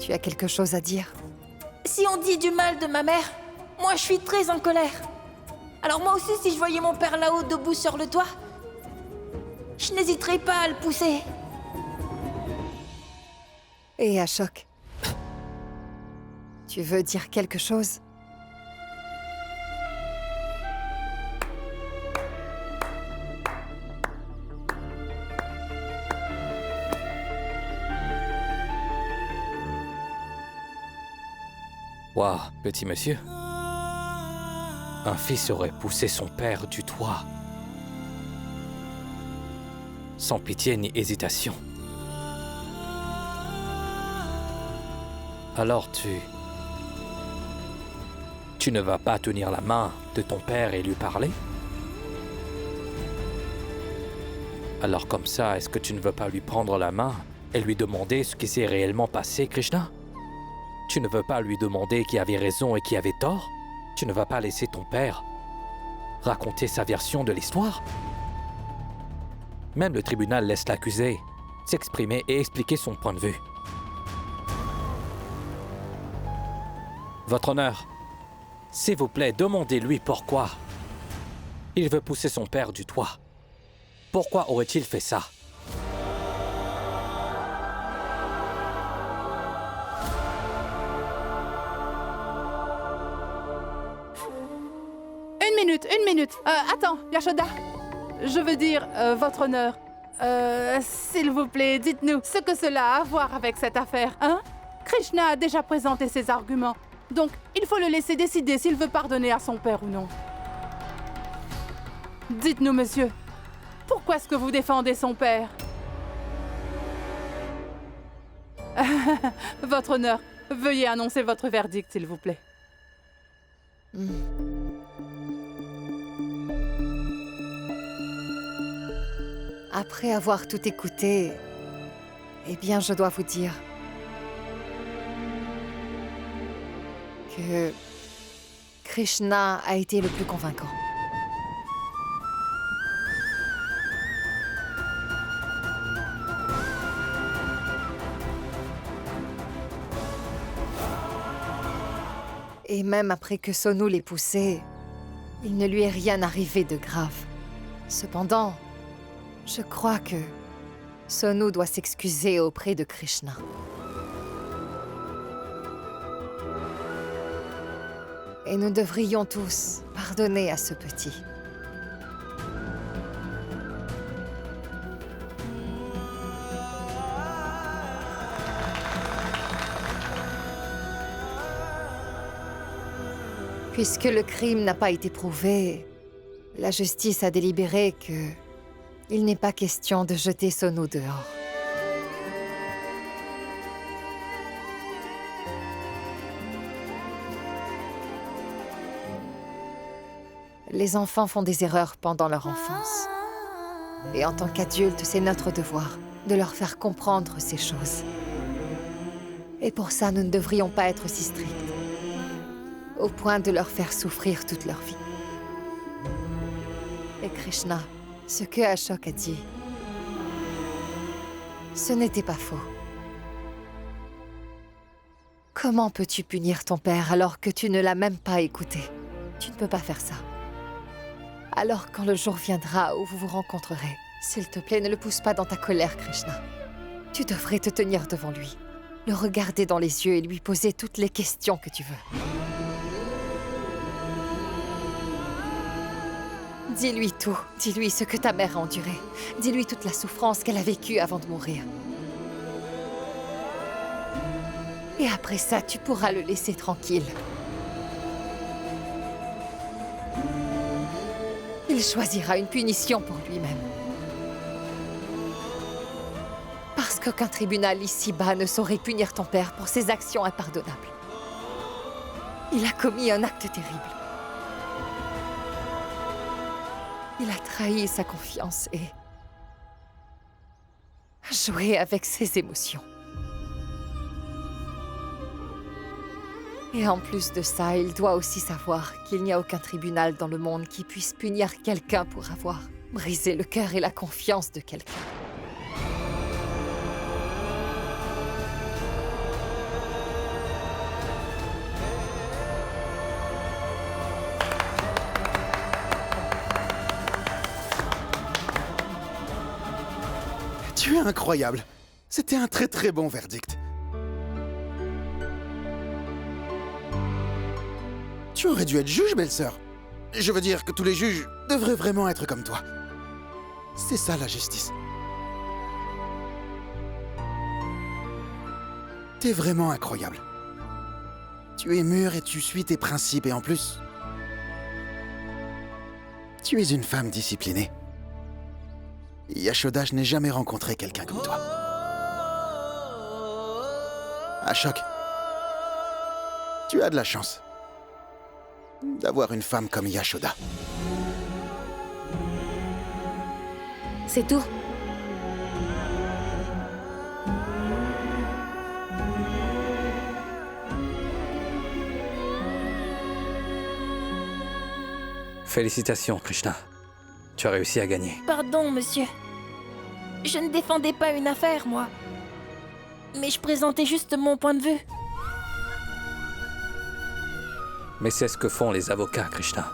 Tu as quelque chose à dire? Si on dit du mal de ma mère, moi je suis très en colère. Alors moi aussi, si je voyais mon père là-haut debout sur le toit, je n'hésiterais pas à le pousser. Et Ashok, tu veux dire quelque chose? Waouh, petit monsieur. Un fils aurait poussé son père du toit. Sans pitié ni hésitation. Alors tu ne vas pas tenir la main de ton père et lui parler? Alors comme ça, est-ce que tu ne veux pas lui prendre la main et lui demander ce qui s'est réellement passé, Krishna? Tu ne veux pas lui demander qui avait raison et qui avait tort? Tu ne vas pas laisser ton père raconter sa version de l'histoire? Même le tribunal laisse l'accusé s'exprimer et expliquer son point de vue. Votre honneur, s'il vous plaît, demandez-lui pourquoi il veut pousser son père du toit. Pourquoi aurait-il fait ça? Une minute. Attends, Yashoda. Je veux dire, votre honneur. S'il vous plaît, dites-nous ce que cela a à voir avec cette affaire, hein? Krishna a déjà présenté ses arguments, donc il faut le laisser décider s'il veut pardonner à son père ou non. Dites-nous, monsieur, pourquoi est-ce que vous défendez son père? Votre honneur, veuillez annoncer votre verdict, s'il vous plaît. Après avoir tout écouté, eh bien, je dois vous dire que Krishna a été le plus convaincant. Et même après que Sonu l'ait poussé, il ne lui est rien arrivé de grave. Cependant, je crois que Sonu doit s'excuser auprès de Krishna. Et nous devrions tous pardonner à ce petit. Puisque le crime n'a pas été prouvé, la justice a délibéré que il n'est pas question de jeter Sonu dehors. Les enfants font des erreurs pendant leur enfance. Et en tant qu'adultes, c'est notre devoir de leur faire comprendre ces choses. Et pour ça, nous ne devrions pas être si stricts, au point de leur faire souffrir toute leur vie. Et Krishna, ce que Ashok a dit, ce n'était pas faux. Comment peux-tu punir ton père alors que tu ne l'as même pas écouté? Tu ne peux pas faire ça. Alors quand le jour viendra où vous vous rencontrerez, s'il te plaît, ne le pousse pas dans ta colère, Krishna. Tu devrais te tenir devant lui, le regarder dans les yeux et lui poser toutes les questions que tu veux. Dis-lui tout. Dis-lui ce que ta mère a enduré. Dis-lui toute la souffrance qu'elle a vécue avant de mourir. Et après ça, tu pourras le laisser tranquille. Il choisira une punition pour lui-même. Parce qu'aucun tribunal ici-bas ne saurait punir ton père pour ses actions impardonnables. Il a commis un acte terrible. Il a trahi sa confiance et joué avec ses émotions. Et en plus de ça, il doit aussi savoir qu'il n'y a aucun tribunal dans le monde qui puisse punir quelqu'un pour avoir brisé le cœur et la confiance de quelqu'un. Tu es incroyable. C'était un très très bon verdict. Tu aurais dû être juge, belle-sœur. Je veux dire que tous les juges devraient vraiment être comme toi. C'est ça la justice. T'es vraiment incroyable. Tu es mûre et tu suis tes principes et en plus... Tu es une femme disciplinée. Yashoda, je n'ai jamais rencontré quelqu'un comme toi. Ashok, tu as de la chance d'avoir une femme comme Yashoda. C'est tout. Félicitations, Krishna. Tu as réussi à gagner. Pardon, monsieur. Je ne défendais pas une affaire, moi. Mais je présentais juste mon point de vue. Mais c'est ce que font les avocats, Krishna.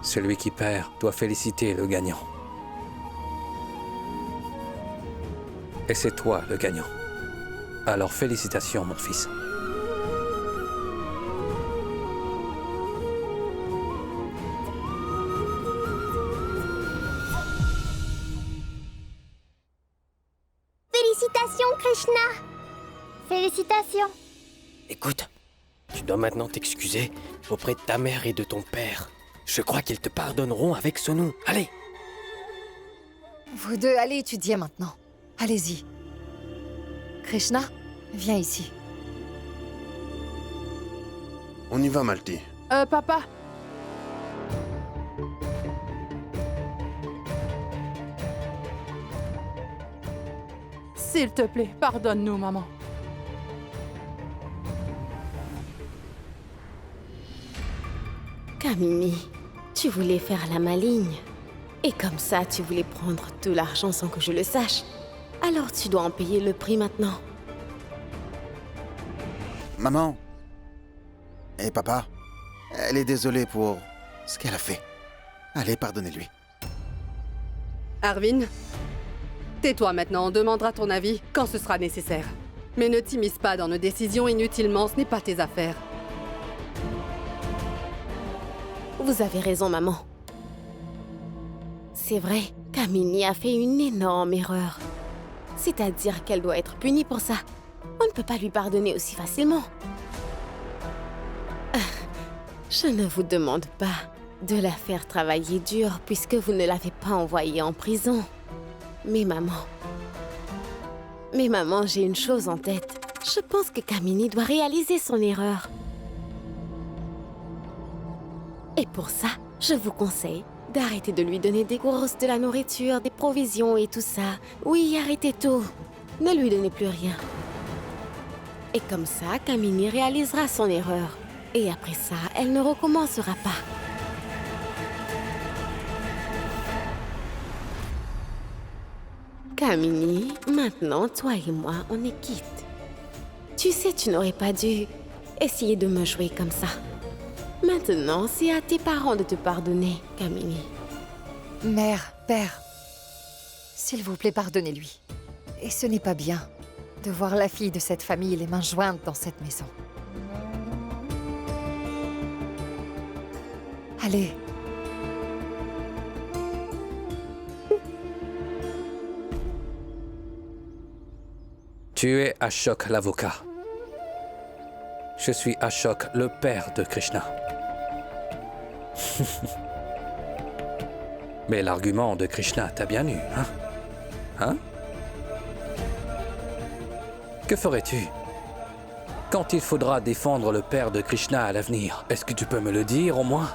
Celui qui perd doit féliciter le gagnant. Et c'est toi le gagnant. Alors félicitations, mon fils. Félicitations, Krishna! Félicitations! Écoute, tu dois maintenant t'excuser auprès de ta mère et de ton père. Je crois qu'ils te pardonneront avec Sonu. Allez! Vous deux, allez étudier maintenant. Allez-y. Krishna, viens ici. On y va, Malti. Papa. S'il te plaît, pardonne-nous, maman. Kamini, tu voulais faire la maligne. Et comme ça, tu voulais prendre tout l'argent sans que je le sache. Alors tu dois en payer le prix maintenant. Maman et papa, elle est désolée pour ce qu'elle a fait. Allez, pardonnez-lui. Arvin, tais-toi maintenant, on demandera ton avis quand ce sera nécessaire. Mais ne t'immisce pas dans nos décisions inutilement, ce n'est pas tes affaires. Vous avez raison, maman. C'est vrai, Kamini a fait une énorme erreur. C'est-à-dire qu'elle doit être punie pour ça. On ne peut pas lui pardonner aussi facilement. Je ne vous demande pas de la faire travailler dur puisque vous ne l'avez pas envoyée en prison. Mais maman, j'ai une chose en tête. Je pense que Kamini doit réaliser son erreur. Et pour ça, je vous conseille d'arrêter de lui donner des grosses, de la nourriture, des provisions et tout ça. Oui, arrêtez tout. Ne lui donnez plus rien. Et comme ça, Kamini réalisera son erreur. Et après ça, elle ne recommencera pas. Kamini, maintenant, toi et moi, on est quittes. Tu sais, tu n'aurais pas dû essayer de me jouer comme ça. Maintenant, c'est à tes parents de te pardonner, Kamini. Mère, père, s'il vous plaît, pardonnez-lui. Et ce n'est pas bien de voir la fille de cette famille les mains jointes dans cette maison. Allez. Tu es Ashok l'avocat. Je suis Ashok, le père de Krishna. Mais l'argument de Krishna t'a bien eu, hein? Hein? Que ferais-tu quand il faudra défendre le père de Krishna à l'avenir? Est-ce que tu peux me le dire au moins?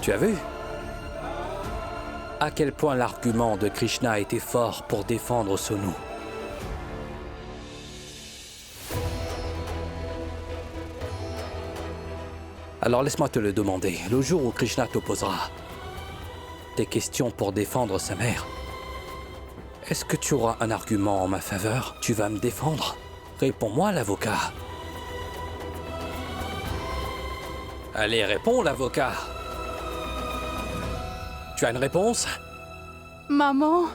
Tu as vu? À quel point l'argument de Krishna a été fort pour défendre Sonu. Alors laisse-moi te le demander, le jour où Krishna t'opposera des questions pour défendre sa mère, est-ce que tu auras un argument en ma faveur? Tu vas me défendre? Réponds-moi, l'avocat. Allez, réponds, l'avocat. Tu as une réponse? Maman...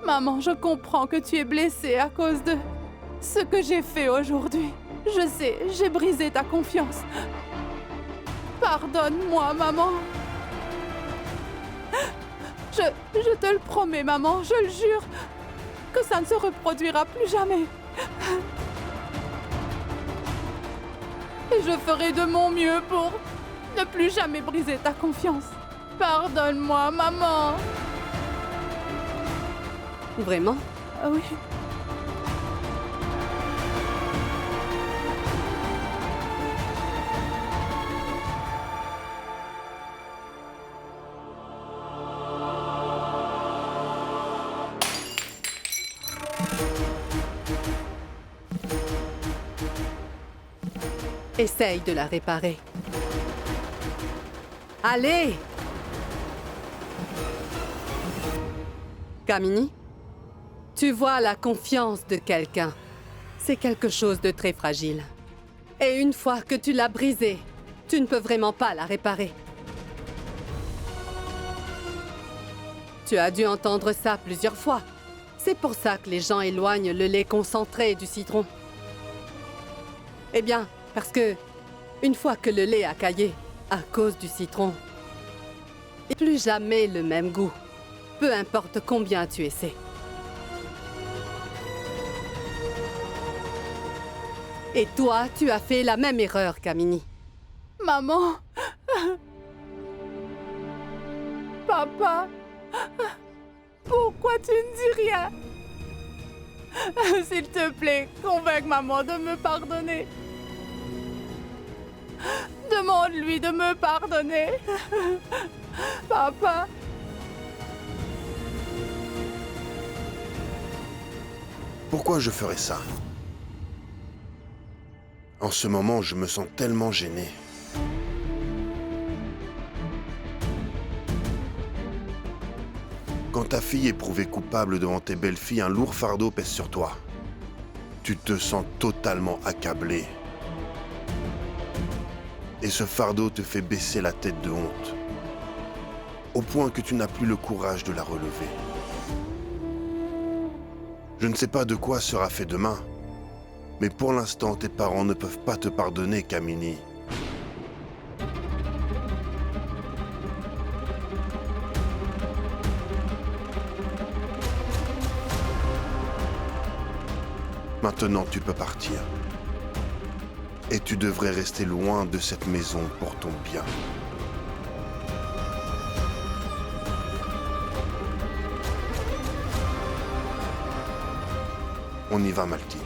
Maman, je comprends que tu es blessée à cause de ce que j'ai fait aujourd'hui. Je sais, j'ai brisé ta confiance. Pardonne-moi, maman. Je te le promets, maman, je le jure, que ça ne se reproduira plus jamais. Et je ferai de mon mieux pour ne plus jamais briser ta confiance. Pardonne-moi, maman. Vraiment? Oui. Essaye de la réparer. Allez! Kamini, tu vois la confiance de quelqu'un. C'est quelque chose de très fragile. Et une fois que tu l'as brisée, tu ne peux vraiment pas la réparer. Tu as dû entendre ça plusieurs fois. C'est pour ça que les gens éloignent le lait concentré du citron. Eh bien, parce que, une fois que le lait a caillé, à cause du citron, il n'a plus jamais le même goût, peu importe combien tu essaies. Et toi, tu as fait la même erreur, Kamini. Maman. Papa. Pourquoi tu ne dis rien? S'il te plaît, convainc maman de me pardonner. Demande-lui de me pardonner. Papa. Pourquoi je ferais ça? En ce moment, je me sens tellement gêné. Quand ta fille est prouvée coupable devant tes belles-filles, un lourd fardeau pèse sur toi. Tu te sens totalement accablé. Et ce fardeau te fait baisser la tête de honte, au point que tu n'as plus le courage de la relever. Je ne sais pas de quoi sera fait demain, mais pour l'instant, tes parents ne peuvent pas te pardonner, Kamini. Maintenant, tu peux partir. Et tu devrais rester loin de cette maison pour ton bien. On y va, Malky.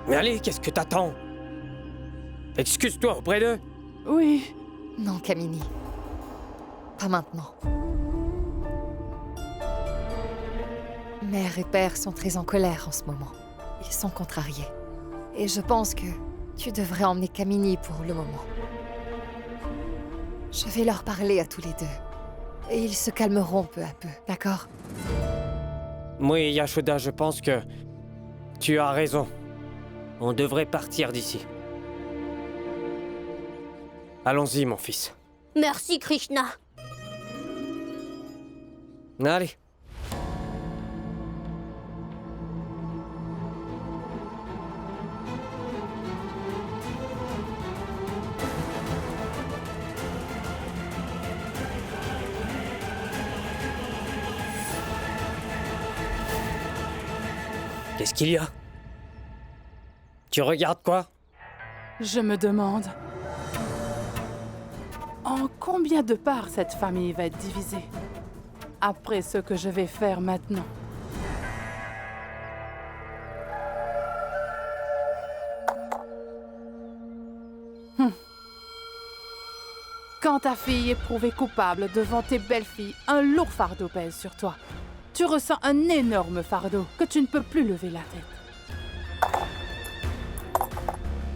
Mais allez, qu'est-ce que t'attends? Excuse-toi auprès d'eux. Oui. Non, Kamini. Pas maintenant. Mère et père sont très en colère en ce moment. Ils sont contrariés. Et je pense que tu devrais emmener Kamini pour le moment. Je vais leur parler à tous les deux. Et ils se calmeront peu à peu, d'accord? Oui, Yashoda, je pense que tu as raison. On devrait partir d'ici. Allons-y, mon fils. Merci, Krishna. Allez. Qu'est-ce qu'il y a? Tu regardes quoi? Je me demande... En combien de parts cette famille va être divisée? Après ce que je vais faire maintenant. Quand ta fille est prouvée coupable devant tes belles-filles, un lourd fardeau pèse sur toi. Tu ressens un énorme fardeau que tu ne peux plus lever la tête.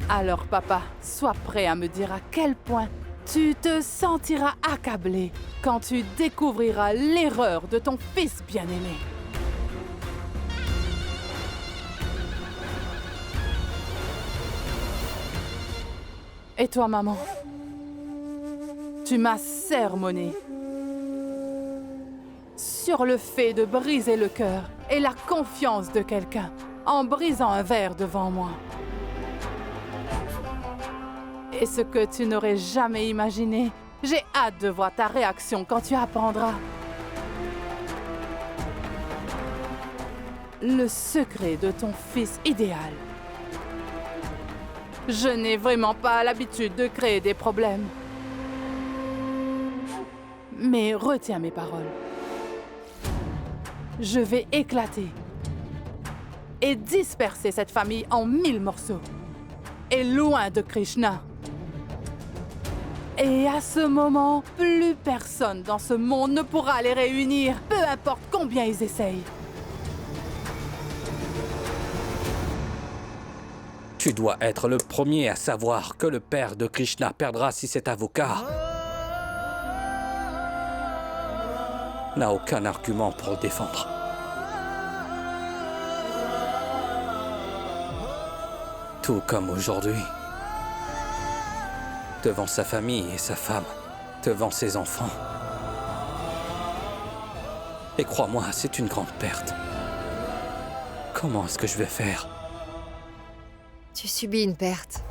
Alors, papa, sois prêt à me dire à quel point tu te sentiras accablé quand tu découvriras l'erreur de ton fils bien-aimé. Et toi, maman? Tu m'as sermonné sur le fait de briser le cœur et la confiance de quelqu'un en brisant un verre devant moi. Et ce que tu n'aurais jamais imaginé, j'ai hâte de voir ta réaction quand tu apprendras le secret de ton fils idéal. Je n'ai vraiment pas l'habitude de créer des problèmes. Mais retiens mes paroles. Je vais éclater et disperser cette famille en 1000 morceaux. Et loin de Krishna. Et à ce moment, plus personne dans ce monde ne pourra les réunir, peu importe combien ils essayent. Tu dois être le premier à savoir que le père de Krishna perdra si cet avocat n'a aucun argument pour le défendre. Tout comme aujourd'hui. Devant sa famille et sa femme, devant ses enfants. Et crois-moi, c'est une grande perte. Comment est-ce que je vais faire? Tu subis une perte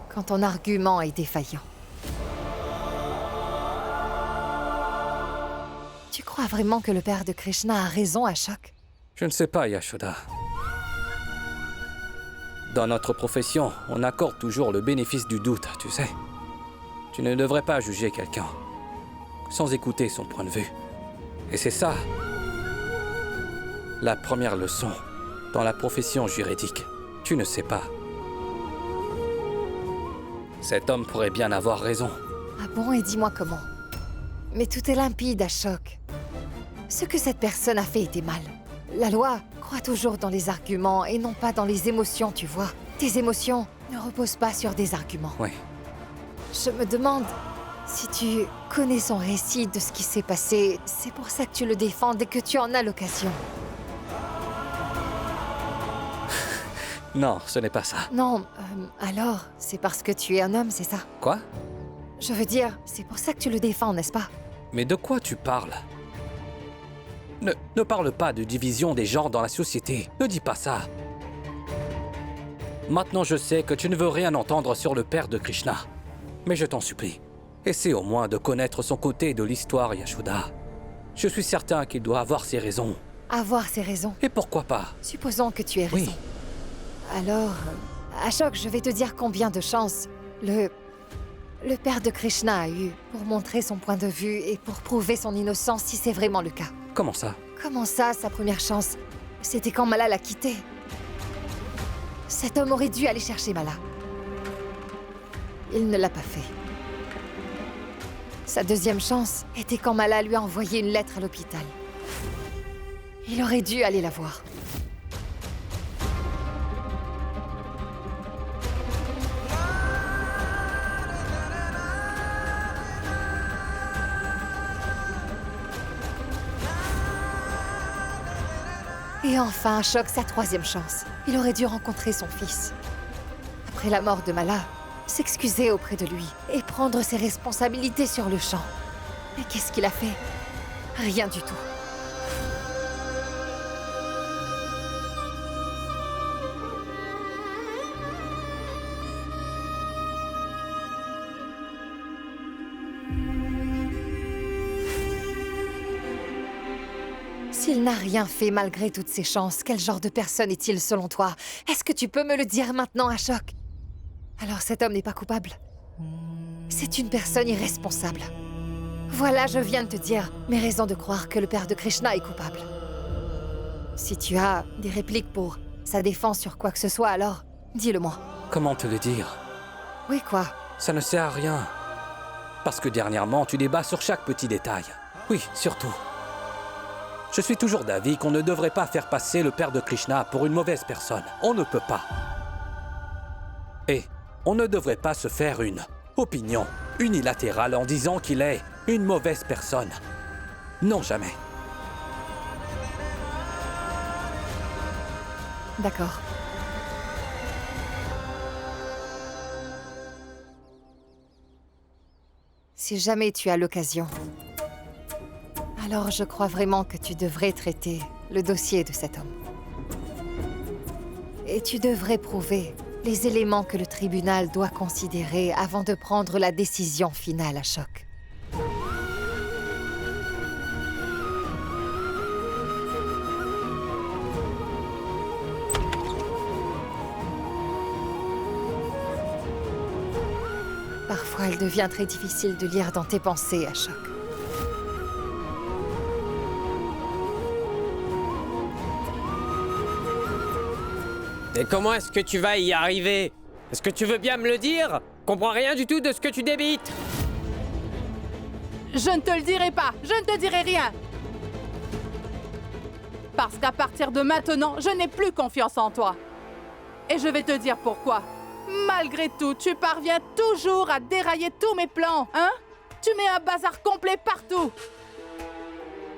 quand ton argument est défaillant. Tu crois vraiment que le père de Krishna a raison, Ashok? Je ne sais pas, Yashoda. Dans notre profession, on accorde toujours le bénéfice du doute, tu sais. Tu ne devrais pas juger quelqu'un sans écouter son point de vue. Et c'est ça, la première leçon dans la profession juridique. Tu ne sais pas. Cet homme pourrait bien avoir raison. Ah bon, et dis-moi comment? Mais tout est limpide, Ashok. Ce que cette personne a fait était mal. La loi croit toujours dans les arguments et non pas dans les émotions, tu vois. Tes émotions ne reposent pas sur des arguments. Oui. Je me demande si tu connais son récit de ce qui s'est passé. C'est pour ça que tu le défends dès que tu en as l'occasion. Non, ce n'est pas ça. Non, alors, c'est parce que tu es un homme, c'est ça? Quoi? Je veux dire, c'est pour ça que tu le défends, n'est-ce pas? Mais de quoi tu parles? Ne parle pas de division des genres dans la société. Ne dis pas ça. Maintenant, je sais que tu ne veux rien entendre sur le père de Krishna. Mais je t'en supplie, essaie au moins de connaître son côté de l'histoire, Yashoda. Je suis certain qu'il doit avoir ses raisons. Avoir ses raisons? Et pourquoi pas? Supposons que tu aies raison. Oui. Alors, Ashok, je vais te dire combien de chances le père de Krishna a eu pour montrer son point de vue et pour prouver son innocence si c'est vraiment le cas. Comment ça? Comment ça, sa première chance? C'était quand Mala l'a quitté. Cet homme aurait dû aller chercher Mala. Il ne l'a pas fait. Sa deuxième chance était quand Mala lui a envoyé une lettre à l'hôpital. Il aurait dû aller la voir. Et enfin, Ashok, sa troisième chance. Il aurait dû rencontrer son fils. Après la mort de Mala, s'excuser auprès de lui et prendre ses responsabilités sur le champ. Mais qu'est-ce qu'il a fait? Rien du tout. S'il n'a rien fait malgré toutes ces chances, quel genre de personne est-il selon toi? Est-ce que tu peux me le dire maintenant, Ashok? Alors cet homme n'est pas coupable. C'est une personne irresponsable. Voilà, je viens de te dire mes raisons de croire que le père de Krishna est coupable. Si tu as des répliques pour sa défense sur quoi que ce soit, alors dis-le-moi. Comment te le dire? Oui, quoi? Ça ne sert à rien. Parce que dernièrement, tu débats sur chaque petit détail. Oui, surtout. Je suis toujours d'avis qu'on ne devrait pas faire passer le père de Krishna pour une mauvaise personne. On ne peut pas. Et on ne devrait pas se faire une opinion unilatérale en disant qu'il est une mauvaise personne. Non, jamais. D'accord. si jamais tu as l'occasion, alors je crois vraiment que tu devrais traiter le dossier de cet homme. Et tu devrais prouver les éléments que le tribunal doit considérer avant de prendre la décision finale à Choc. Parfois, il devient très difficile de lire dans tes pensées à Choc. Et comment est-ce que tu vas y arriver? Est-ce que tu veux bien me le dire? Comprends rien du tout de ce que tu débites. Je ne te le dirai pas. Je ne te dirai rien. Parce qu'à partir de maintenant, je n'ai plus confiance en toi. Et je vais te dire pourquoi. Malgré tout, tu parviens toujours à dérailler tous mes plans, hein? Tu mets un bazar complet partout.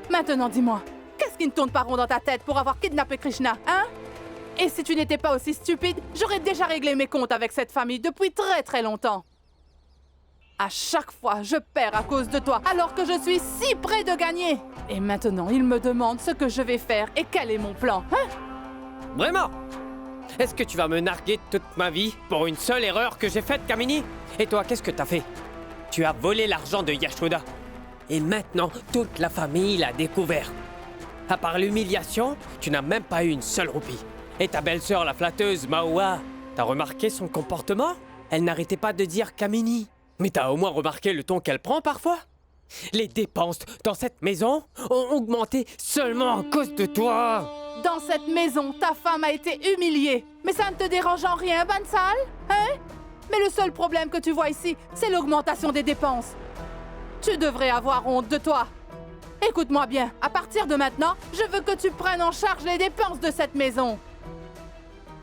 Maintenant, dis-moi, qu'est-ce qui ne tourne pas rond dans ta tête pour avoir kidnappé Krishna, hein? Et si tu n'étais pas aussi stupide, j'aurais déjà réglé mes comptes avec cette famille depuis très très longtemps. À chaque fois, je perds à cause de toi, alors que je suis si près de gagner. Et maintenant, il me demande ce que je vais faire et quel est mon plan, hein? Vraiment? Est-ce que tu vas me narguer toute ma vie pour une seule erreur que j'ai faite, Kamini? Et toi, qu'est-ce que t'as fait? Tu as volé l'argent de Yashoda. Et maintenant, toute la famille l'a découvert. À part l'humiliation, tu n'as même pas eu une seule roupie. Et ta belle-sœur, la flatteuse, Maoua, t'as remarqué son comportement? Elle n'arrêtait pas de dire Kamini. Mais t'as au moins remarqué le ton qu'elle prend parfois? Les dépenses dans cette maison ont augmenté seulement à cause de toi. Dans cette maison, ta femme a été humiliée. Mais ça ne te dérange en rien, Bansal? Hein? Mais le seul problème que tu vois ici, c'est l'augmentation des dépenses. Tu devrais avoir honte de toi. Écoute-moi bien, à partir de maintenant, je veux que tu prennes en charge les dépenses de cette maison.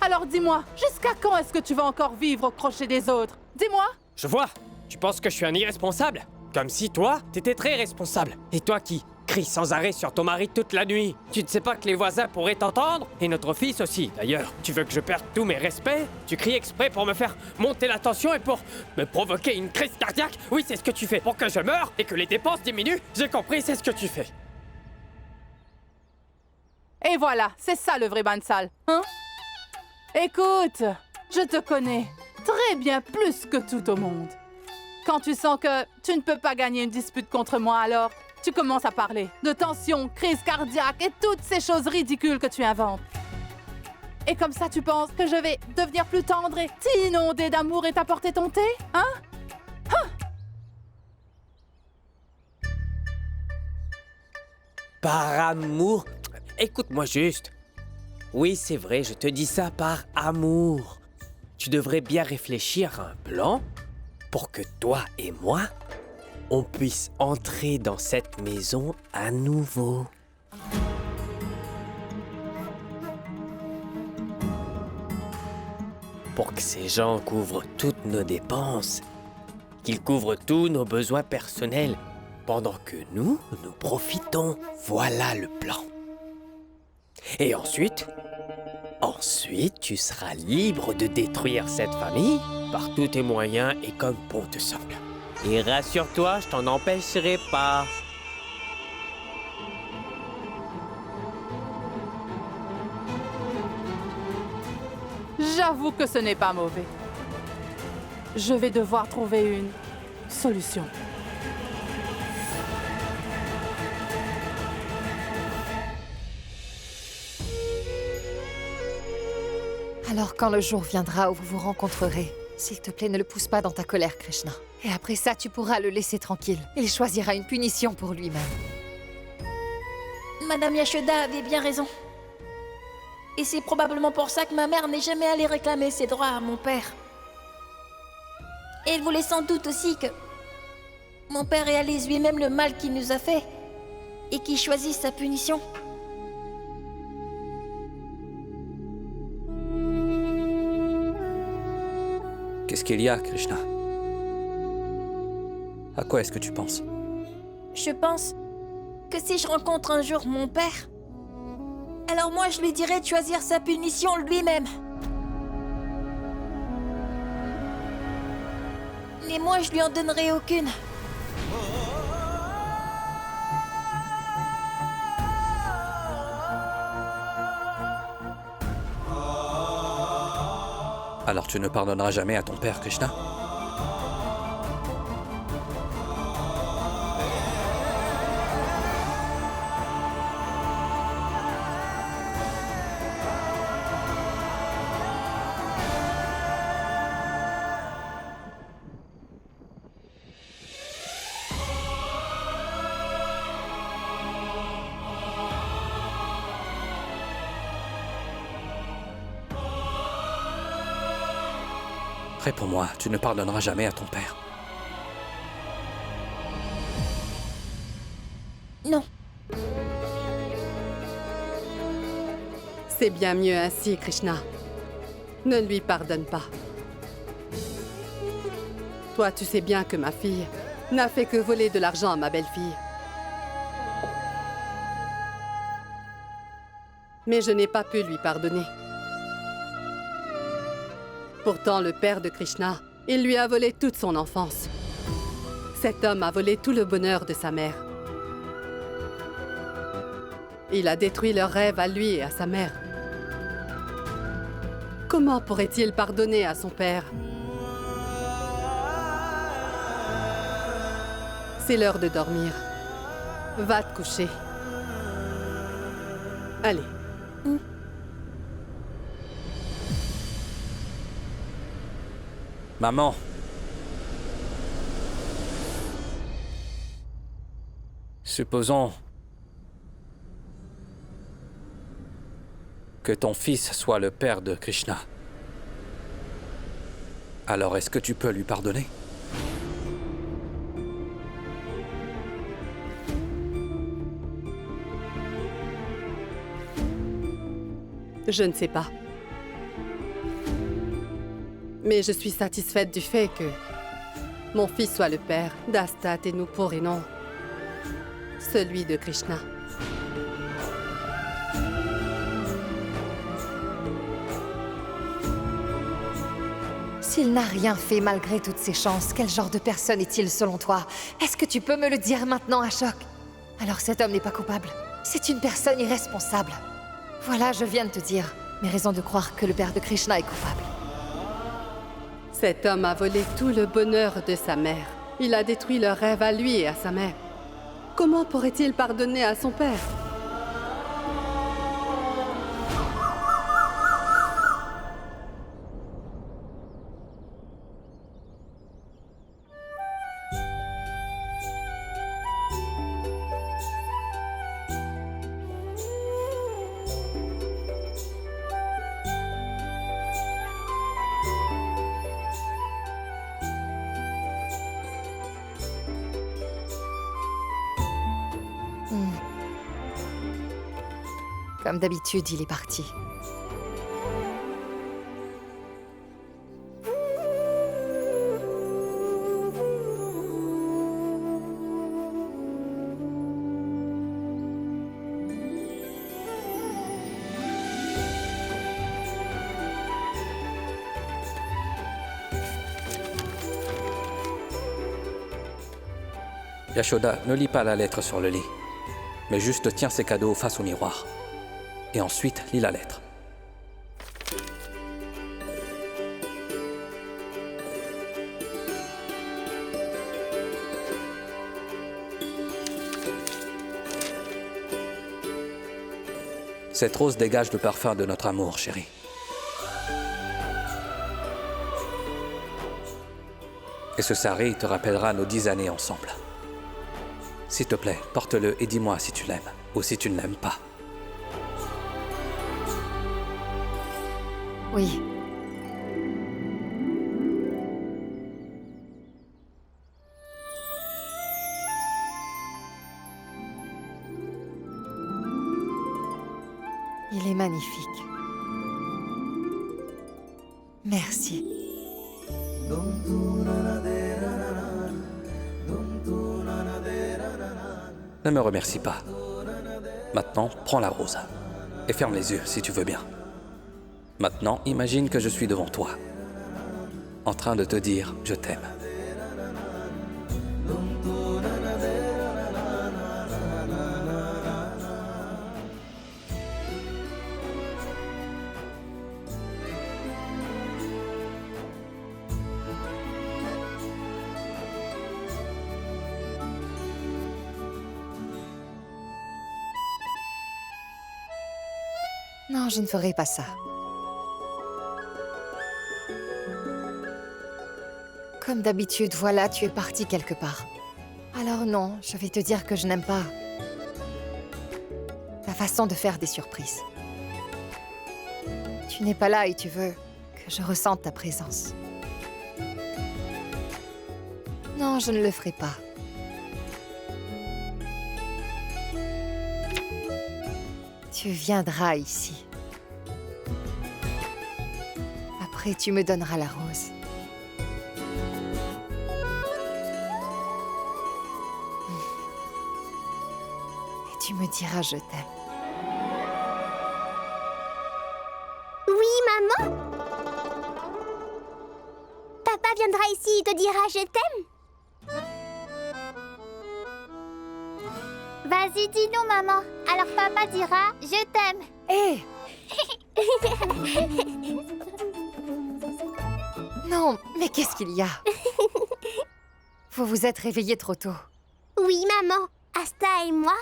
Alors dis-moi, jusqu'à quand est-ce que tu vas encore vivre au crochet des autres? Dis-moi. Je vois. Tu penses que je suis un irresponsable? Comme si toi, t'étais très responsable. Et toi qui cries sans arrêt sur ton mari toute la nuit. Tu ne sais pas que les voisins pourraient t'entendre? Et notre fils aussi, d'ailleurs. Tu veux que je perde tous mes respects? Tu cries exprès pour me faire monter la tension et pour me provoquer une crise cardiaque? Oui, c'est ce que tu fais. Pour que je meure et que les dépenses diminuent? J'ai compris, c'est ce que tu fais. Et voilà, c'est ça le vrai Bansal, hein? Écoute, je te connais très bien plus que tout au monde. Quand tu sens que tu ne peux pas gagner une dispute contre moi, alors tu commences à parler de tension, crise cardiaque et toutes ces choses ridicules que tu inventes. Et comme ça, tu penses que je vais devenir plus tendre et t'inonder d'amour et t'apporter ton thé, hein? Par amour? Écoute-moi juste. Oui, c'est vrai, je te dis ça par amour. Tu devrais bien réfléchir à un plan pour que toi et moi, on puisse entrer dans cette maison à nouveau. Pour que ces gens couvrent toutes nos dépenses, qu'ils couvrent tous nos besoins personnels, pendant que nous profitons. Voilà le plan. Et ensuite, tu seras libre de détruire cette famille par tous tes moyens et comme bon te semble. Et rassure-toi, je t'en empêcherai pas. J'avoue que ce n'est pas mauvais. Je vais devoir trouver une solution. Alors quand le jour viendra où vous vous rencontrerez, s'il te plaît, ne le pousse pas dans ta colère, Krishna. Et après ça, tu pourras le laisser tranquille. Il choisira une punition pour lui-même. Madame Yashoda avait bien raison. Et c'est probablement pour ça que ma mère n'est jamais allée réclamer ses droits à mon père. Et elle voulait sans doute aussi que mon père réalise lui-même le mal qu'il nous a fait et qu'il choisisse sa punition. Qu'est-ce qu'il y a, Krishna? À quoi est-ce que tu penses? Je pense que si je rencontre un jour mon père, alors moi je lui dirai de choisir sa punition lui-même. Mais moi je lui en donnerai aucune. Alors tu ne pardonneras jamais à ton père, Krishna? Réponds-moi, tu ne pardonneras jamais à ton père. Non. C'est bien mieux ainsi, Krishna. Ne lui pardonne pas. Toi, tu sais bien que ma fille n'a fait que voler de l'argent à ma belle-fille. Mais je n'ai pas pu lui pardonner. Pourtant, le père de Krishna, il lui a volé toute son enfance. Cet homme a volé tout le bonheur de sa mère. Il a détruit leurs rêves à lui et à sa mère. Comment pourrait-il pardonner à son père? C'est l'heure de dormir. Va te coucher. Allez. Maman! Supposons que ton fils soit le père de Krishna. Alors est-ce que tu peux lui pardonner? Je ne sais pas. Mais je suis satisfaite du fait que mon fils soit le père d'Astat et Nupur et non celui de Krishna. S'il n'a rien fait malgré toutes ses chances, quel genre de personne est-il selon toi? Est-ce que tu peux me le dire maintenant, Ashok? Alors cet homme n'est pas coupable. C'est une personne irresponsable. Voilà, je viens de te dire mes raisons de croire que le père de Krishna est coupable. Cet homme a volé tout le bonheur de sa mère. Il a détruit leurs rêves à lui et à sa mère. Comment pourrait-il pardonner à son père? Comme d'habitude, il est parti. Yashoda, ne lis pas la lettre sur le lit, mais juste tiens ses cadeaux face au miroir. Et ensuite, lis la lettre. Cette rose dégage le parfum de notre amour, chérie. Et ce sari te rappellera nos 10 années ensemble. S'il te plaît, porte-le et dis-moi si tu l'aimes ou si tu ne l'aimes pas. Oui. Il est magnifique. Merci. Ne me remercie pas. Maintenant, prends la rose. Et ferme les yeux si tu veux bien. Maintenant, imagine que je suis devant toi, en train de te dire « je t'aime ». Non, je ne ferai pas ça. Comme d'habitude, voilà, tu es parti quelque part. Alors non, je vais te dire que je n'aime pas ta façon de faire des surprises. Tu n'es pas là et tu veux que je ressente ta présence. Non, je ne le ferai pas. Tu viendras ici. Après, tu me donneras la rose. Et tu me diras je t'aime. Oui, maman. Papa viendra ici et te dira je t'aime. Vas-y, dis-nous, maman. Alors papa dira je t'aime. Hé! Non, mais qu'est-ce qu'il y a? Vous vous êtes réveillés trop tôt. Oui, maman. Asta et moi,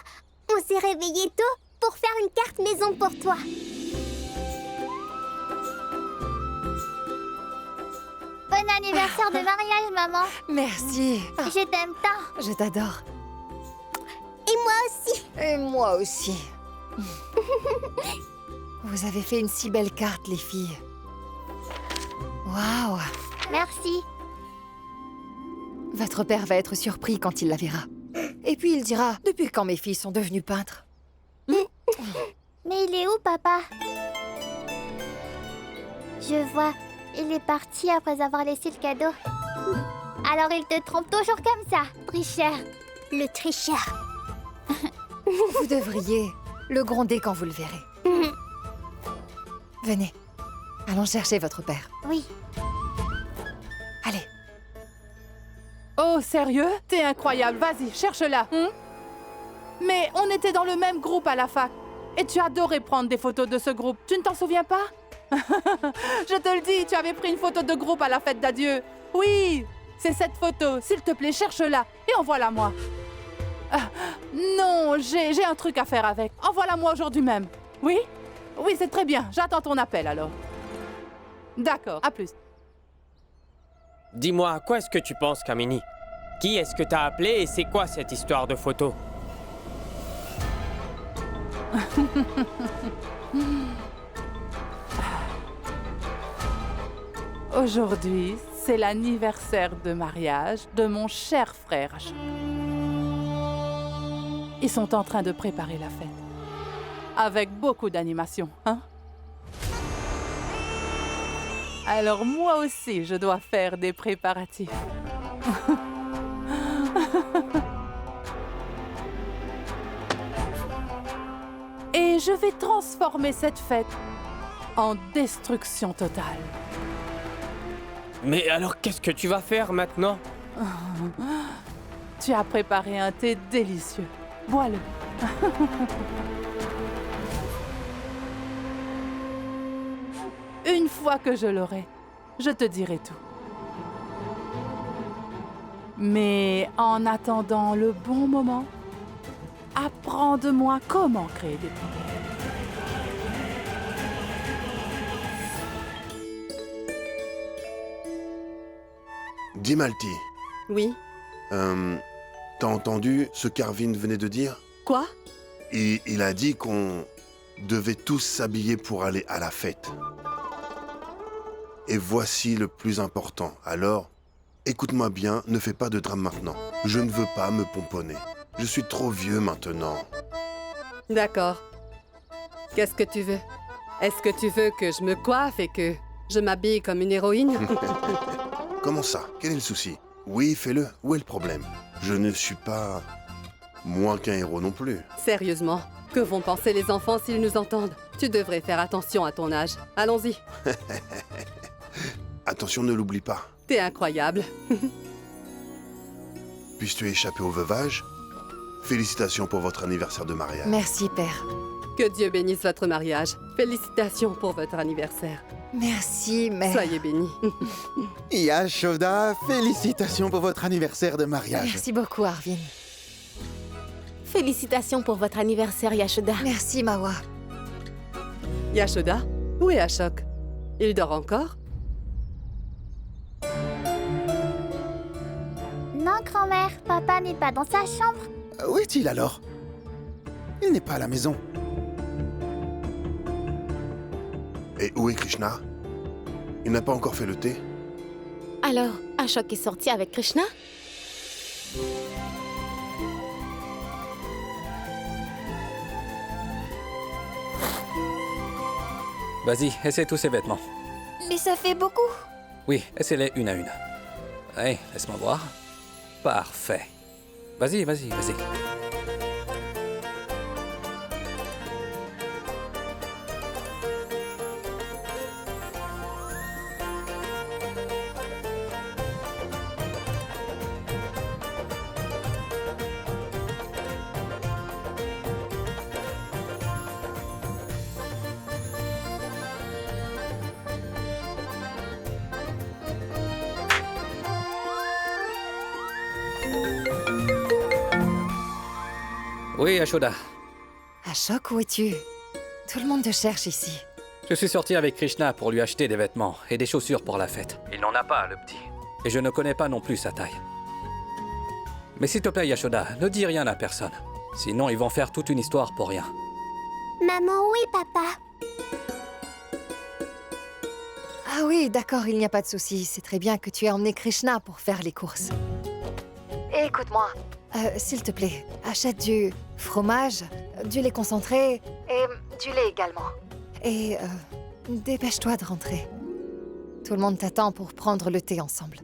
on s'est réveillés tôt pour faire une carte maison pour toi. Bon anniversaire de mariage, maman. Merci. Ah, Je t'aime tant. je t'adore. Et moi aussi. Et moi aussi. Vous avez fait une si belle carte, les filles. Waouh! Merci. Votre père va être surpris quand il la verra. Et puis il dira, depuis quand mes filles sont devenues peintres? Mais il est où, papa? Je vois, il est parti après avoir laissé le cadeau. Alors il te trompe toujours comme ça, tricheur. Le tricheur. Vous devriez le gronder quand vous le verrez. Venez, allons chercher votre père. Oui. Allez. Oh, sérieux? T'es incroyable, vas-y, cherche-la. Mais on était dans le même groupe à la fac. Et tu adorais prendre des photos de ce groupe. Tu ne t'en souviens pas? Je te le dis, tu avais pris une photo de groupe à la fête d'adieu. Oui, c'est cette photo. S'il te plaît, cherche-la et envoie-la moi. Non, j'ai un truc à faire avec. Envoie-la moi aujourd'hui même. Oui? Oui, c'est très bien. J'attends ton appel alors. D'accord, à plus. Dis-moi, à quoi est-ce que tu penses, Kamini? Qui est-ce que t'as appelé et c'est quoi cette histoire de photo? Aujourd'hui, c'est l'anniversaire de mariage de mon cher frère. Ils sont en train de préparer la fête. Avec beaucoup d'animation, hein? Alors moi aussi, je dois faire des préparatifs. Et je vais transformer cette fête en destruction totale. Mais alors, qu'est-ce que tu vas faire maintenant? Tu as préparé un thé délicieux. Bois-le. Une fois que je l'aurai, je te dirai tout. Mais en attendant le bon moment, apprends de moi comment créer des problèmes. Dis Malty, Oui? t'as entendu ce qu'Arvin venait de dire? Quoi? Il a dit qu'on devait tous s'habiller pour aller à la fête. Et voici le plus important. Alors, écoute-moi bien, ne fais pas de drame maintenant. Je ne veux pas me pomponner. Je suis trop vieux maintenant. D'accord. Qu'est-ce que tu veux? Est-ce que tu veux que je me coiffe et que je m'habille comme une héroïne? Comment ça? Quel est le souci? Oui, fais-le. Où est le problème? Je ne suis pas moins qu'un héros non plus. Sérieusement, que vont penser les enfants s'ils nous entendent? Tu devrais faire attention à ton âge. Allons-y. Attention, ne l'oublie pas. T'es incroyable. Puisses-tu échapper au veuvage? Félicitations pour votre anniversaire de mariage. Merci, père. Que Dieu bénisse votre mariage. Félicitations pour votre anniversaire. Merci, mère. Soyez bénis. Yashoda, félicitations pour votre anniversaire de mariage. Merci beaucoup, Arvin. Félicitations pour votre anniversaire, Yashoda. Merci, Mawa. Yashoda, où est Ashok? Il dort encore? Non, grand-mère, papa n'est pas dans sa chambre. Où est-il alors? Il n'est pas à la maison. Et où est Krishna? Il n'a pas encore fait le thé? Alors, Ashok est sorti avec Krishna? Vas-y, essaie tous ces vêtements. Mais ça fait beaucoup. Oui, essaie-les une à une. Allez, laisse-moi voir. Parfait. Vas-y, vas-y, vas-y. Oui, Yashoda. Ashok, où es-tu? Tout le monde te cherche ici. Je suis sorti avec Krishna pour lui acheter des vêtements et des chaussures pour la fête. Il n'en a pas, le petit. Et je ne connais pas non plus sa taille. Mais s'il te plaît, Yashoda, ne dis rien à personne. Sinon, ils vont faire toute une histoire pour rien. Maman, oui, papa. Ah oui, d'accord, il n'y a pas de souci. C'est très bien que tu aies emmené Krishna pour faire les courses. Écoute-moi, s'il te plaît, achète du fromage, du lait concentré et du lait également. Et dépêche-toi de rentrer. Tout le monde t'attend pour prendre le thé ensemble.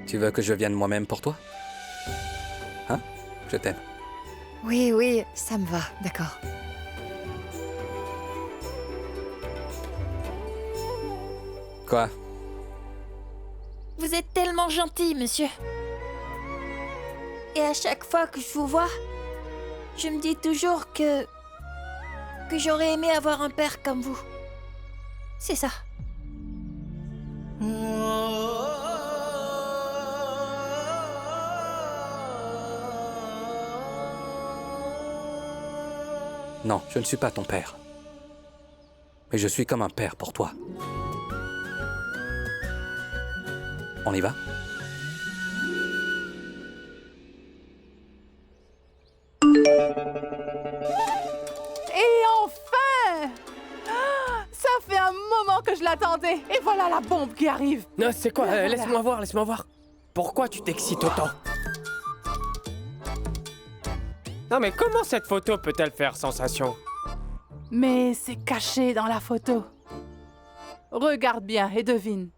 Tu veux que je vienne moi-même pour toi? Hein? Je t'aime. Oui, oui, ça me va, d'accord. Quoi? Vous êtes tellement gentil, monsieur. Et à chaque fois que je vous vois, je me dis toujours que j'aurais aimé avoir un père comme vous. C'est ça. Non, je ne suis pas ton père. Mais je suis comme un père pour toi. On y va? Et enfin! Ah, ça fait un moment que je l'attendais. Et voilà la bombe qui arrive. Non, c'est quoi? Voilà. Laisse-moi voir, laisse-moi voir. Pourquoi tu t'excites autant? Non, mais comment cette photo peut-elle faire sensation? Mais c'est caché dans la photo. Regarde bien et devine.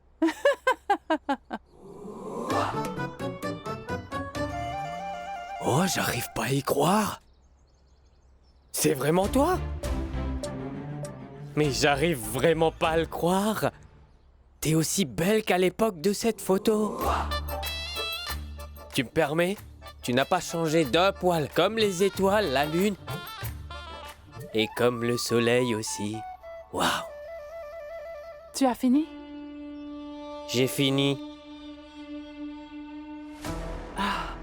Oh, j'arrive pas à y croire. C'est vraiment toi? Mais j'arrive vraiment pas à le croire. T'es aussi belle qu'à l'époque de cette photo. Tu me permets? Tu n'as pas changé d'un poil, comme les étoiles, la lune. Et comme le soleil aussi. Waouh! Tu as fini? J'ai fini.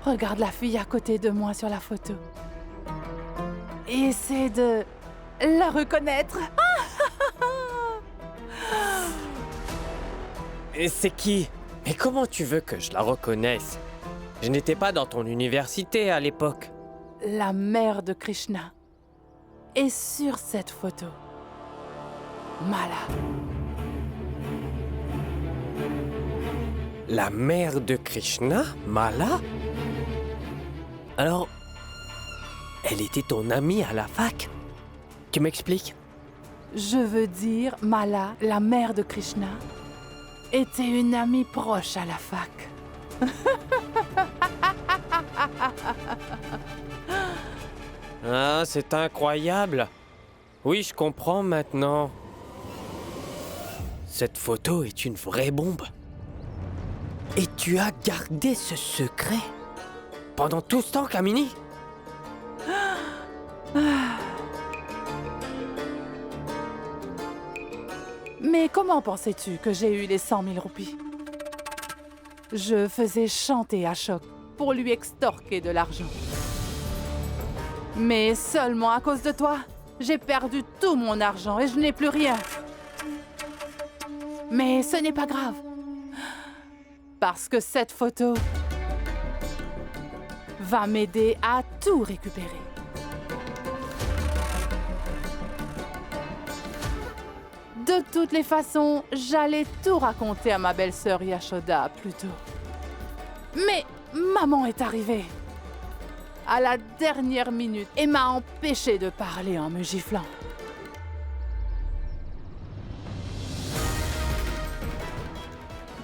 Regarde la fille à côté de moi sur la photo. Essaie de la reconnaître. Et c'est qui? Mais comment tu veux que je la reconnaisse? Je n'étais pas dans ton université à l'époque. La mère de Krishna est sur cette photo. Mala. La mère de Krishna, Mala? Alors, elle était ton amie à la fac? Tu m'expliques? Je veux dire, Mala, la mère de Krishna, était une amie proche à la fac. Ah, c'est incroyable. Oui, je comprends maintenant. Cette photo est une vraie bombe. Et tu as gardé ce secret pendant tout ce temps, Kamini? Mais comment pensais-tu que j'ai eu les 100 000 roupies? Je faisais chanter Ashok pour lui extorquer de l'argent. Mais seulement à cause de toi, j'ai perdu tout mon argent et je n'ai plus rien. Mais ce n'est pas grave. Parce que cette photo va m'aider à tout récupérer. De toutes les façons, j'allais tout raconter à ma belle-sœur Yashoda plus tôt. Mais maman est arrivée à la dernière minute et m'a empêché de parler en me giflant.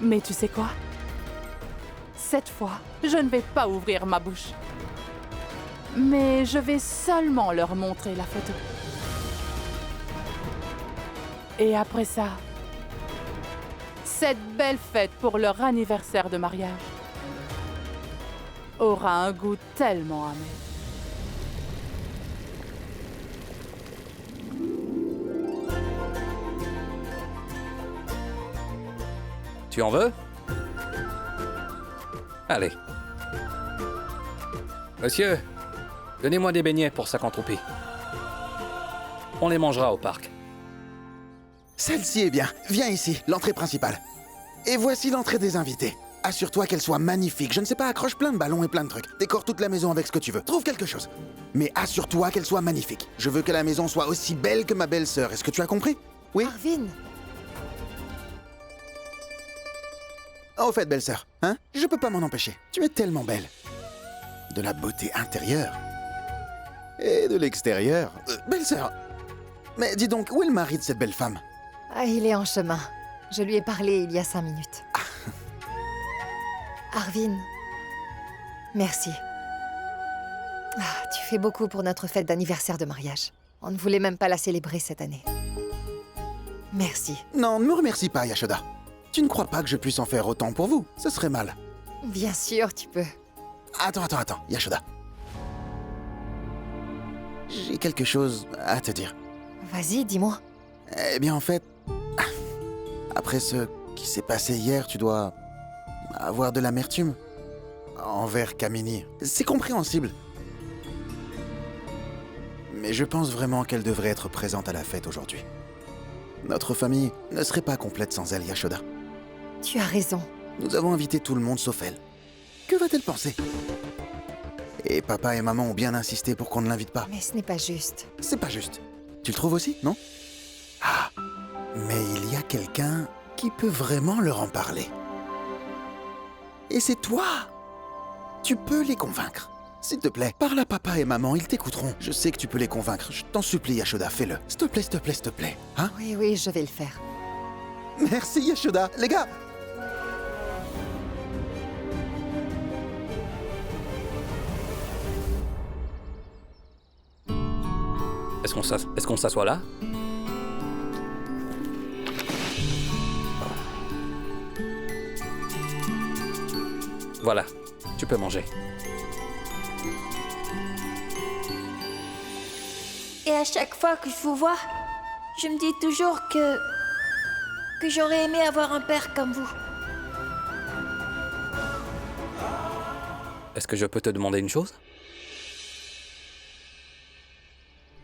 Mais tu sais quoi? Cette fois, je ne vais pas ouvrir ma bouche. Mais je vais seulement leur montrer la photo. Et après ça, cette belle fête pour leur anniversaire de mariage aura un goût tellement amer. Tu en veux? Allez. Monsieur, donnez-moi des beignets pour 50 roupies. On les mangera au parc. Celle-ci est bien. Viens ici, l'entrée principale. Et voici l'entrée des invités. Assure-toi qu'elle soit magnifique. Je ne sais pas, accroche plein de ballons et plein de trucs. Décore toute la maison avec ce que tu veux. Trouve quelque chose. Mais assure-toi qu'elle soit magnifique. Je veux que la maison soit aussi belle que ma belle-sœur. Est-ce que tu as compris? Oui? Arvin, Au fait, belle-sœur, hein? Je peux pas m'en empêcher. Tu es tellement belle. De la beauté intérieure. Et de l'extérieur. Belle-sœur. Mais dis donc, où est le mari de cette belle femme? ah, il est en chemin. Je lui ai parlé il y a 5 minutes. Arvin, merci. Ah, tu fais beaucoup pour notre fête d'anniversaire de mariage. On ne voulait même pas la célébrer cette année. Merci. Non, ne me remercie pas, Yashoda. Tu ne crois pas que je puisse en faire autant pour vous? Ce serait mal. Bien sûr, tu peux. Attends, Yashoda. J'ai quelque chose à te dire. Vas-y, dis-moi. Eh bien, en fait, après ce qui s'est passé hier, tu dois avoir de l'amertume envers Kamini. C'est compréhensible. Mais je pense vraiment qu'elle devrait être présente à la fête aujourd'hui. Notre famille ne serait pas complète sans elle, Yashoda. Tu as raison. Nous avons invité tout le monde sauf elle. Que va-t-elle penser? Et papa et maman ont bien insisté pour qu'on ne l'invite pas. Mais ce n'est pas juste. C'est pas juste. Tu le trouves aussi, non? Ah, mais il y a quelqu'un qui peut vraiment leur en parler. Et c'est toi! Tu peux les convaincre. S'il te plaît, parle à papa et maman, ils t'écouteront. Je sais que tu peux les convaincre. Je t'en supplie, Yashoda, fais-le. S'il te plaît, s'il te plaît, s'il te plaît. Hein? Oui, je vais le faire. Merci, Yashoda. Les gars! Est-ce qu'on s'assoit là? Voilà, tu peux manger. Et à chaque fois que je vous vois, je me dis toujours que j'aurais aimé avoir un père comme vous. Est-ce que je peux te demander une chose?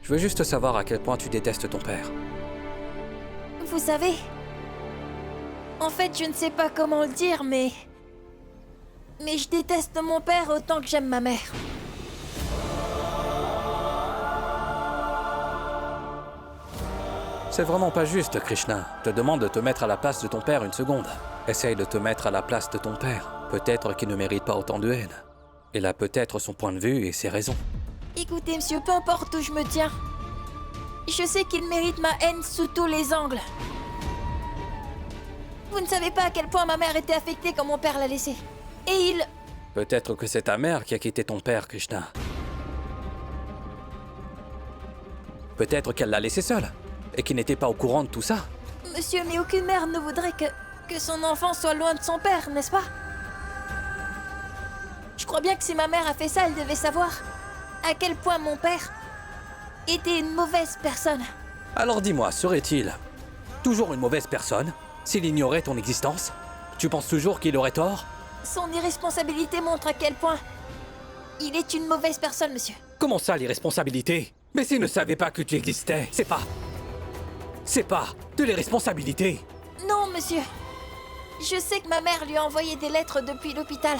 Je veux juste savoir à quel point tu détestes ton père. Vous savez, en fait, je ne sais pas comment le dire, mais je déteste mon père autant que j'aime ma mère. C'est vraiment pas juste, Krishna. Je te demande de te mettre à la place de ton père une seconde. Essaye de te mettre à la place de ton père. Peut-être qu'il ne mérite pas autant de haine. Il a peut-être son point de vue et ses raisons. Écoutez, monsieur, peu importe où je me tiens, je sais qu'il mérite ma haine sous tous les angles. Vous ne savez pas à quel point ma mère était affectée quand mon père l'a laissée. Et il... Peut-être que c'est ta mère qui a quitté ton père, Krishna. Peut-être qu'elle l'a laissé seul et qu'il n'était pas au courant de tout ça. Monsieur, mais aucune mère ne voudrait que son enfant soit loin de son père, n'est-ce pas? Je crois bien que si ma mère a fait ça, elle devait savoir à quel point mon père était une mauvaise personne. Alors dis-moi, serait-il toujours une mauvaise personne s'il ignorait ton existence? Tu penses toujours qu'il aurait tort? Son irresponsabilité montre à quel point il est une mauvaise personne, monsieur. Comment ça, l'irresponsabilité? Messi ne savait pas que tu existais. C'est pas de l'irresponsabilité. Non, monsieur. Je sais que ma mère lui a envoyé des lettres depuis l'hôpital.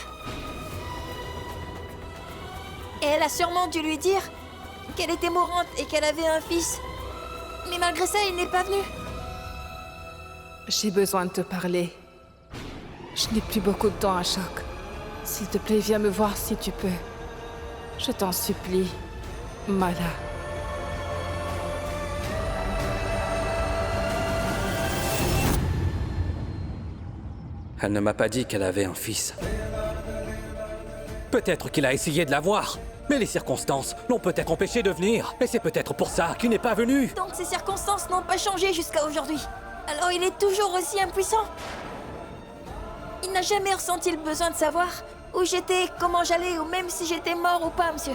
Et elle a sûrement dû lui dire qu'elle était mourante et qu'elle avait un fils. Mais malgré ça, il n'est pas venu. J'ai besoin de te parler. Je n'ai plus beaucoup de temps à Choc. S'il te plaît, viens me voir si tu peux. Je t'en supplie, Mala. Elle ne m'a pas dit qu'elle avait un fils. Peut-être qu'il a essayé de l'avoir, mais les circonstances l'ont peut-être empêché de venir. Et c'est peut-être pour ça qu'il n'est pas venu. Donc ces circonstances n'ont pas changé jusqu'à aujourd'hui. Alors il est toujours aussi impuissant. Il n'a jamais ressenti le besoin de savoir où j'étais, comment j'allais, ou même si j'étais mort ou pas, monsieur.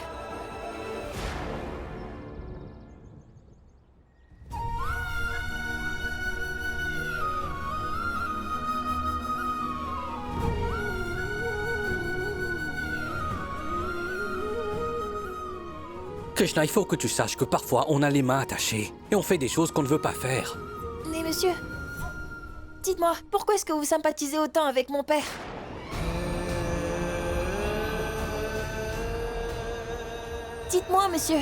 Krishna, il faut que tu saches que parfois on a les mains attachées et on fait des choses qu'on ne veut pas faire. Mais monsieur, dites-moi, pourquoi est-ce que vous sympathisez autant avec mon père? Dites-moi, monsieur.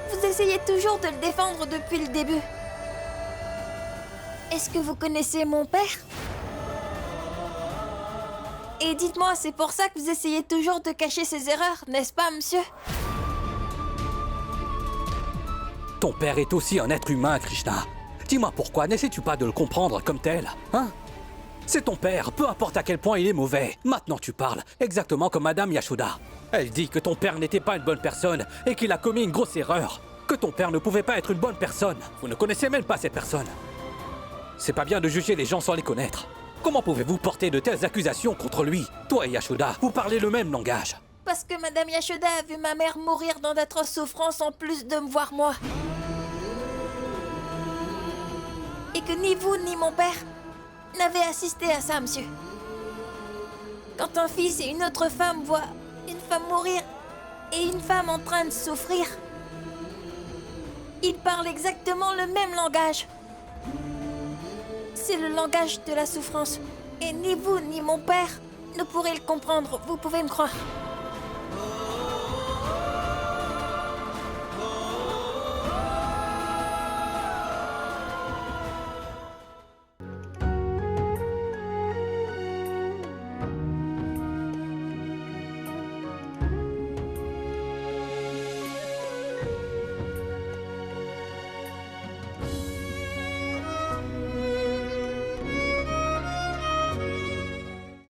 Vous essayez toujours de le défendre depuis le début. Est-ce que vous connaissez mon père? Et dites-moi, c'est pour ça que vous essayez toujours de cacher ses erreurs, n'est-ce pas, monsieur? Ton père est aussi un être humain, Krishna. Dis-moi pourquoi n'essaies-tu pas de le comprendre comme tel, hein? C'est ton père, peu importe à quel point il est mauvais. Maintenant tu parles, exactement comme Madame Yashoda. Elle dit que ton père n'était pas une bonne personne et qu'il a commis une grosse erreur. Que ton père ne pouvait pas être une bonne personne. Vous ne connaissez même pas cette personne. C'est pas bien de juger les gens sans les connaître. Comment pouvez-vous porter de telles accusations contre lui? Toi et Yashoda, vous parlez le même langage. Parce que Madame Yashoda a vu ma mère mourir dans d'atroces souffrances en plus de me voir moi. Et que ni vous ni mon père n'avez assisté à ça, monsieur. Quand un fils et une autre femme voient une femme mourir et une femme en train de souffrir, ils parlent exactement le même langage. C'est le langage de la souffrance. Et ni vous ni mon père ne pourrez le comprendre, vous pouvez me croire.